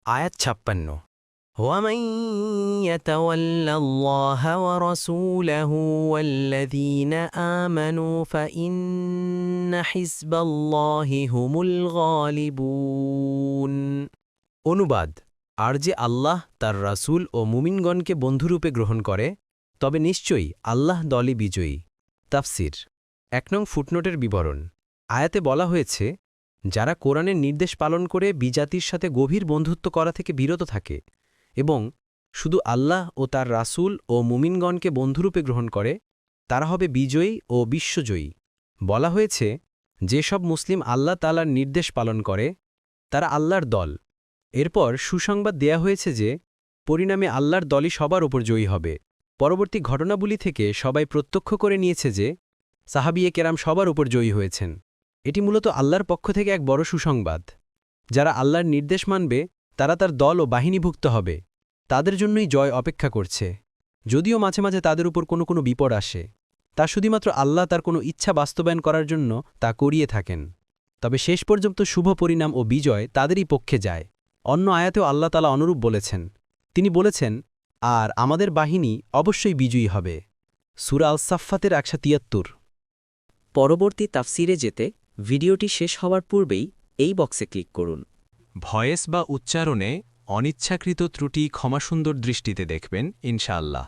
আয়াত ৫৬ ومن يتول الله ورسوله والذين آمنوا فإن حزب الله هم الغالبون অনুবাদ আর যে আল্লাহ তার রাসূল ও মুমিনগণকে বন্ধুরূপে গ্রহণ করে তবে নিশ্চয়ই আল্লাহ দলই বিজয়ী তাফসির ১ নং ফুটনোটের বিবরণ আয়াতে বলা হয়েছে যারা কোরআনের নির্দেশ পালন করে বিজাতির সাথে গভীর বন্ধুত্ব করা থেকে বিরত থাকে এবং শুধু আল্লাহ ও তার রাসূল ও মুমিনগণকে বন্ধুরূপে গ্রহণ করে তারা হবে বিজয়ী ও বিশ্বজয়ী বলা হয়েছে যেসব মুসলিম আল্লাহ তাআলার নির্দেশ পালন করে তারা আল্লাহর দল এরপর সুসংবাদ দেয়া হয়েছে যে পরিণামে আল্লাহর দলই সবার ওপর জয়ী হবে পরবর্তী ঘটনাবলী থেকে সবাই প্রত্যক্ষ করে নিয়েছে যে সাহাবিয়ে কেরাম সবার ওপর জয়ী হয়েছেন এটি মূলত আল্লাহর পক্ষ থেকে এক বড় সুসংবাদ যারা আল্লাহর নির্দেশ মানবে তারা তার দল ও বাহিনীভুক্ত হবে তাদের জন্যই জয় অপেক্ষা করছে যদিও মাঝে মাঝে তাদের উপর কোনো বিপদ আসে তা শুধুমাত্র আল্লাহ তার কোনো ইচ্ছা বাস্তবায়ন করার জন্য তা করিয়ে থাকেন তবে শেষ পর্যন্ত শুভ পরিণাম ও বিজয় তাদেরই পক্ষে যায় অন্য আয়াতেও আল্লাহ তাআলা অনুরূপ বলেছেন তিনি বলেছেন আর আমাদের বাহিনী অবশ্যই বিজয়ী হবে সূরা আল-সাফফাতের ১৭৩ পরবর্তী তাফসিরে যেতে ভিডিওটি শেষ হওয়ার পূর্বেই এই বক্সে ক্লিক করুন ভয়েস বা উচ্চারণে অনিচ্ছাকৃত ত্রুটি ক্ষমাসুন্দর দৃষ্টিতে দেখবেন ইনশাআল্লাহ